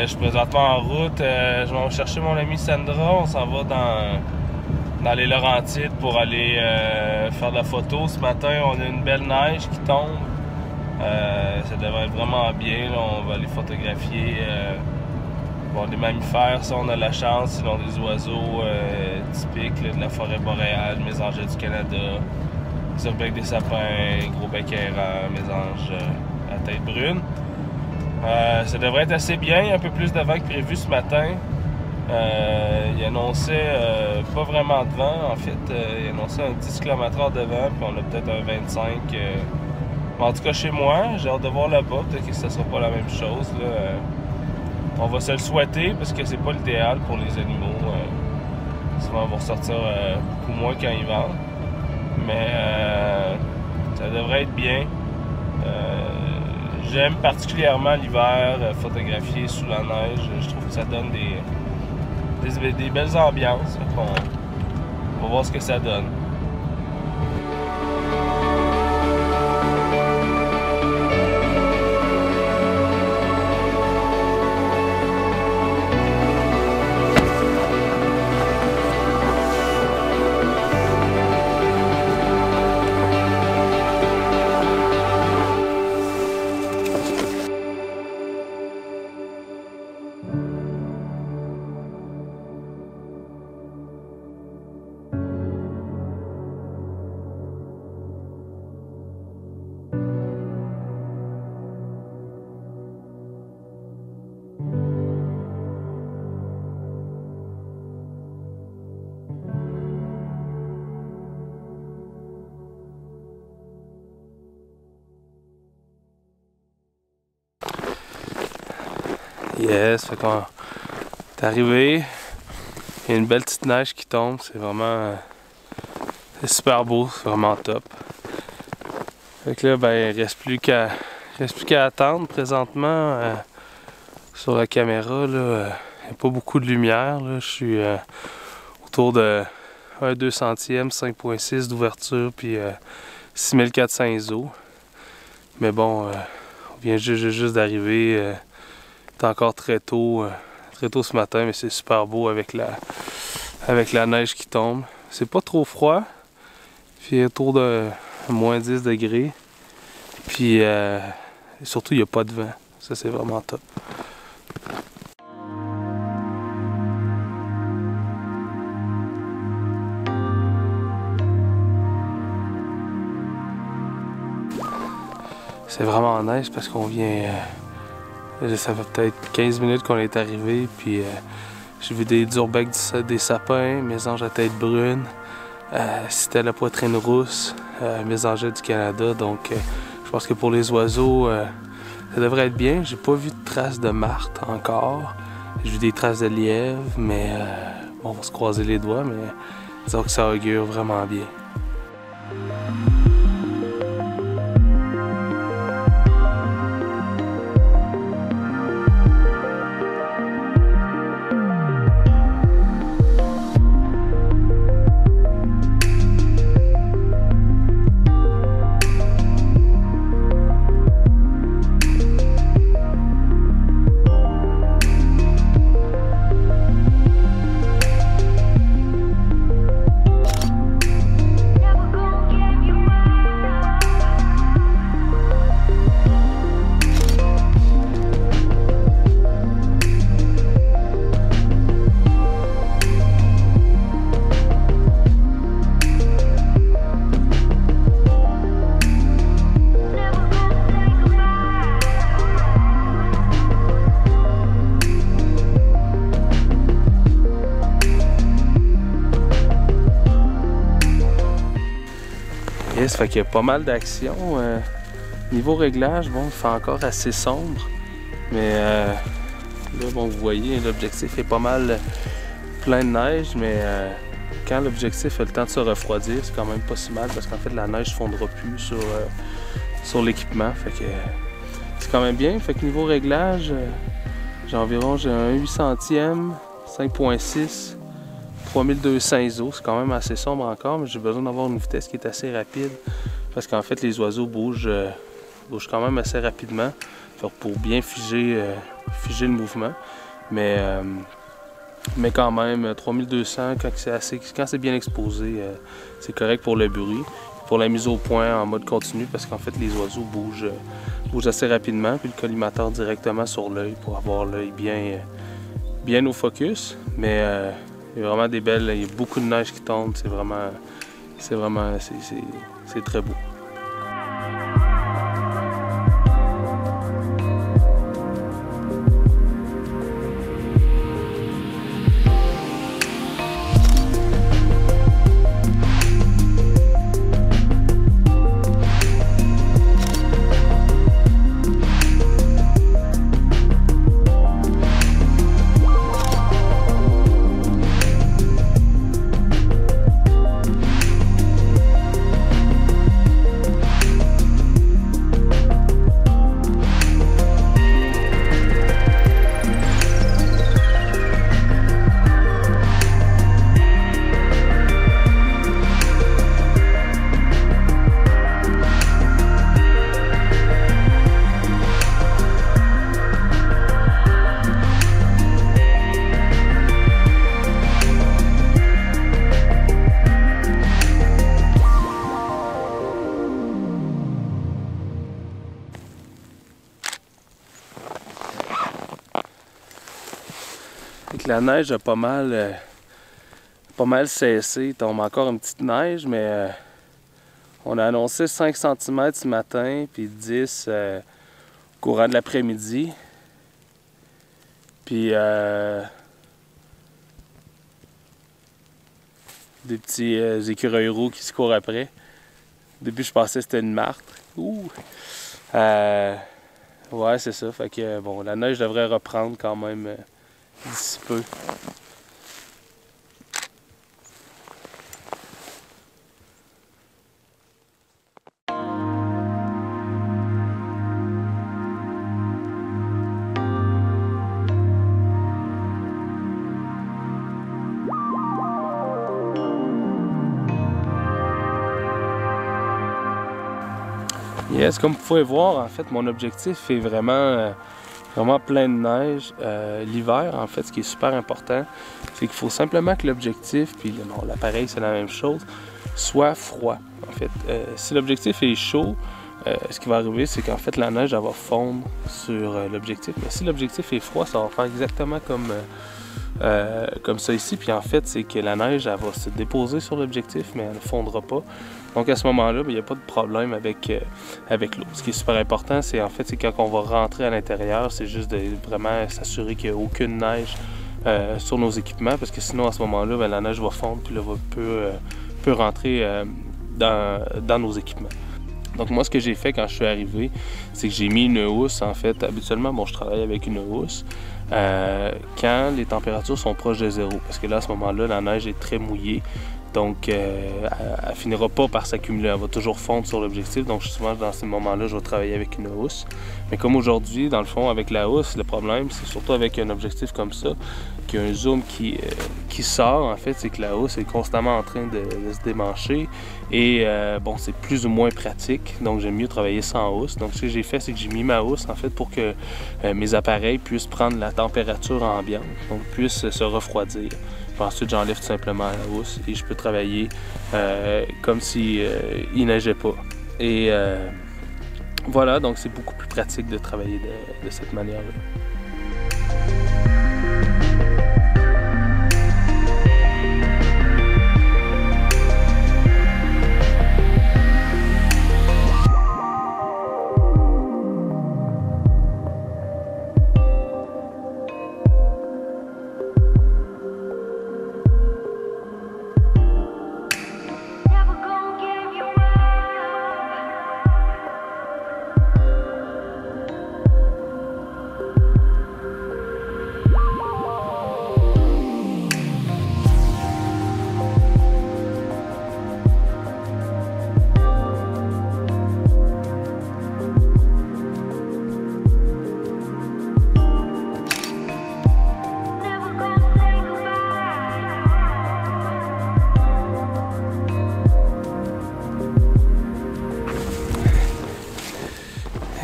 je suis présentement en route. Je vais chercher mon ami Sandra. On s'en va dans les Laurentides pour aller faire de la photo. Ce matin, on a une belle neige qui tombe. Ça devrait être vraiment bien. Là, on va aller photographier des mammifères, ça on a la chance. Sinon des oiseaux typiques là, de la forêt boréale, mésanges du Canada, les urbecs des sapins, gros bec errant, mésanges à tête brune. Ça devrait être assez bien, un peu plus de vent que prévu ce matin. Il annonçait pas vraiment de vent, en fait. Il annonçait un 10 km/h de vent, puis on a peut-être un 25. En tout cas chez moi, j'ai hâte de voir là-bas, peut-être que ça sera pas la même chose. Là. On va se le souhaiter parce que c'est pas l'idéal pour les animaux. Souvent on va ressortir beaucoup moins quand ils vendent. Mais ça devrait être bien. J'aime particulièrement l'hiver, photographier sous la neige. Je trouve que ça donne des belles ambiances. On va voir ce que ça donne. Yes, fait qu'on est arrivé. Il y a une belle petite neige qui tombe, c'est vraiment c'est super beau, c'est vraiment top. Fait que là, ben, il reste plus qu'à attendre présentement. Sur la caméra, là, il n'y a pas beaucoup de lumière. Là. Je suis autour de 1/2 centième, 5.6 d'ouverture, puis 6400 ISO. Mais bon, on vient juste d'arriver. C'est encore très tôt ce matin, mais c'est super beau avec la neige qui tombe. C'est pas trop froid, puis autour de moins 10 degrés. Puis surtout, il n'y a pas de vent. Ça, c'est vraiment top. C'est vraiment en neige parce qu'on vient... ça fait peut-être 15 minutes qu'on est arrivé, puis j'ai vu des urbecs des sapins, mésanges à tête brune, c'était la poitrine rousse, mésanges du Canada, donc je pense que pour les oiseaux, ça devrait être bien. J'ai pas vu de traces de martre encore, j'ai vu des traces de lièvre, mais bon, on va se croiser les doigts, mais disons que ça augure vraiment bien. Yes, fait qu'il y a pas mal d'action. Niveau réglage, bon, il fait encore assez sombre. Mais là, bon, vous voyez, l'objectif est pas mal plein de neige, mais quand l'objectif a le temps de se refroidir, c'est quand même pas si mal parce qu'en fait la neige ne fondra plus sur l'équipement. Fait que c'est quand même bien. Fait que niveau réglage, j'ai un 8 centième, 5.6, 3200 ISO. C'est quand même assez sombre encore, mais j'ai besoin d'avoir une vitesse qui est assez rapide parce qu'en fait les oiseaux bougent quand même assez rapidement. pour bien figer le mouvement. Mais quand même, 3200, quand c'est bien exposé, c'est correct pour le bruit. Pour la mise au point en mode continu, parce qu'en fait les oiseaux bougent assez rapidement, puis le collimateur directement sur l'œil pour avoir l'œil bien au focus. Mais il y a vraiment il y a beaucoup de neige qui tombe, c'est très beau. La neige a pas mal cessé. Il tombe encore une petite neige, mais on a annoncé 5 cm ce matin, puis 10 au courant de l'après-midi. Puis des petits écureuils roux qui se courent après. Au début, je pensais que c'était une martre. Ouh! Ouais, c'est ça. Fait que bon, la neige devrait reprendre quand même d'ici peu. Yes, comme vous pouvez voir, en fait, mon objectif est vraiment plein de neige. L'hiver, en fait, ce qui est super important, c'est qu'il faut simplement que l'objectif, puis bon, l'appareil, c'est la même chose, soit froid. En fait, si l'objectif est chaud, ce qui va arriver, c'est qu'en fait, la neige, elle va fondre sur l'objectif. Mais si l'objectif est froid, ça va faire exactement comme ça ici. Puis en fait, c'est que la neige, elle va se déposer sur l'objectif, mais elle ne fondra pas. Donc à ce moment-là, il n'y a pas de problème avec l'eau. Ce qui est super important, c'est quand on va rentrer à l'intérieur, c'est juste de vraiment s'assurer qu'il n'y a aucune neige sur nos équipements, parce que sinon à ce moment-là, la neige va fondre puis peut rentrer dans nos équipements. Donc moi, ce que j'ai fait quand je suis arrivé, c'est que j'ai mis une housse. En fait, habituellement, bon, je travaille avec une housse quand les températures sont proches de zéro, parce que là, à ce moment-là, la neige est très mouillée. Donc, elle ne finira pas par s'accumuler, elle va toujours fondre sur l'objectif. Donc, souvent, dans ces moments-là, je vais travailler avec une housse. Mais comme aujourd'hui, dans le fond, avec la housse, le problème, c'est surtout avec un objectif comme ça, qu'il y a un zoom qui sort, en fait, c'est que la housse est constamment en train de se démancher. Et bon, c'est plus ou moins pratique, donc j'aime mieux travailler sans housse. Donc, ce que j'ai fait, c'est que j'ai mis ma housse, en fait, pour que mes appareils puissent prendre la température ambiante, donc puissent se refroidir. Puis ensuite, j'enlève tout simplement la housse et je peux travailler comme si il neigeait pas. Et voilà, donc c'est beaucoup plus pratique de travailler de cette manière-là.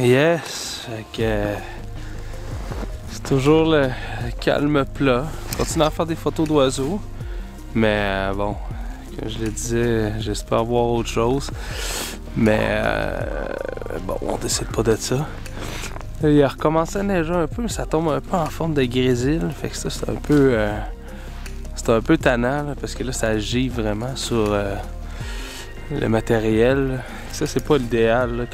Yes! Fait que c'est toujours le calme plat. Je continue à faire des photos d'oiseaux. Mais bon, comme je le disais, j'espère voir autre chose. Mais bon, on décide pas de ça. Là, il a recommencé à neiger un peu, mais ça tombe un peu en forme de grésil. Fait que ça, c'est un peu tannant là, parce que là, ça gît vraiment sur le matériel. Ça, c'est pas l'idéal.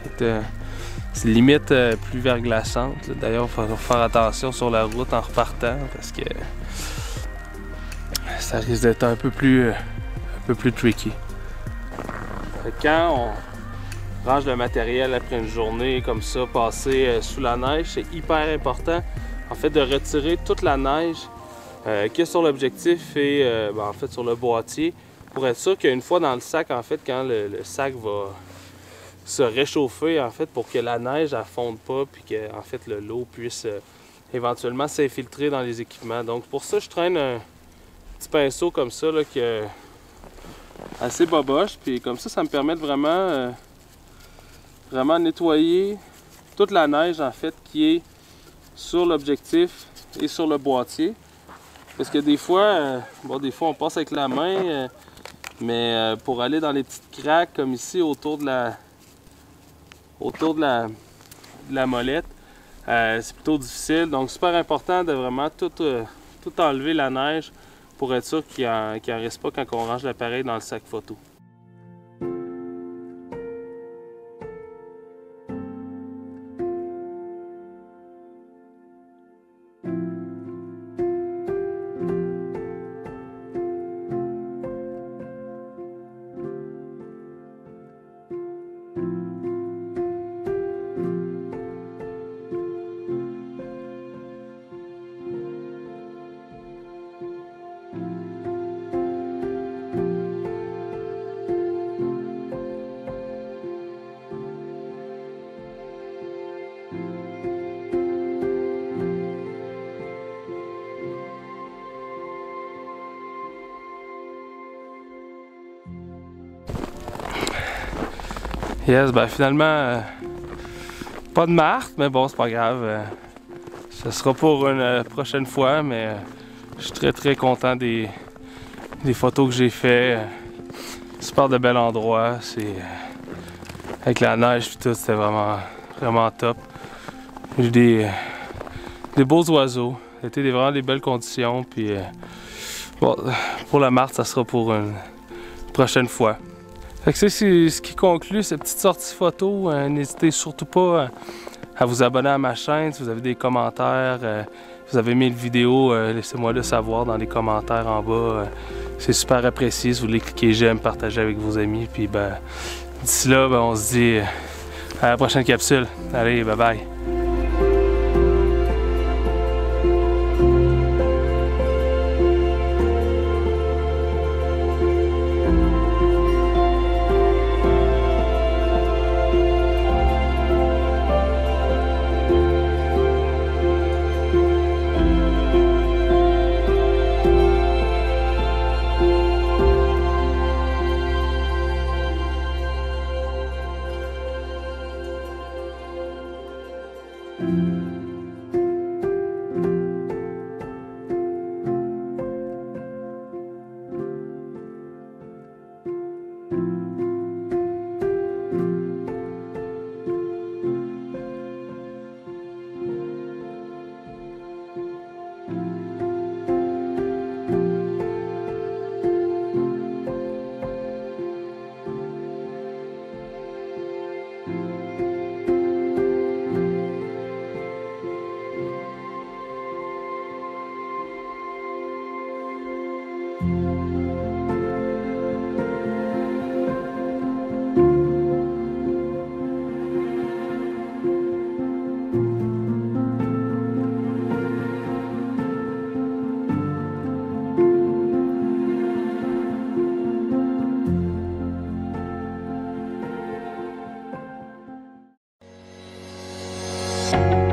C'est limite plus verglaçante. D'ailleurs, il faut faire attention sur la route en repartant parce que ça risque d'être un peu plus tricky. Fait que quand on range le matériel après une journée comme ça, passée sous la neige, c'est hyper important en fait de retirer toute la neige qu'il y a sur l'objectif et en fait sur le boîtier pour être sûr qu'une fois dans le sac, en fait, quand le sac va se réchauffer, en fait, pour que la neige ne fonde pas puis que en fait l'eau puisse éventuellement s'infiltrer dans les équipements. Donc pour ça, je traîne un petit pinceau comme ça là, qui est assez boboche, puis comme ça me permet de vraiment nettoyer toute la neige en fait qui est sur l'objectif et sur le boîtier. Parce que des fois, des fois on passe avec la main, mais pour aller dans les petites craques comme ici autour de la molette, c'est plutôt difficile. Donc super important de vraiment tout enlever la neige pour être sûr qu'il n'en reste pas quand on range l'appareil dans le sac photo. Yes, ben finalement, pas de marque, mais bon, c'est pas grave. Ce sera pour une prochaine fois, mais je suis très content des photos que j'ai fait. Super de bel endroit. Avec la neige et tout, c'était vraiment top. J'ai des beaux oiseaux. C'était vraiment des belles conditions. Puis bon, pour la marque, ça sera pour une prochaine fois. Fait que c'est ce qui conclut cette petite sortie photo. N'hésitez surtout pas à vous abonner à ma chaîne. Si vous avez des commentaires, si vous avez aimé la vidéo, laissez-moi le savoir dans les commentaires en bas. C'est super apprécié. Si vous voulez cliquer j'aime, partager avec vos amis. Puis d'ici là, on se dit à la prochaine capsule. Allez, bye bye. you.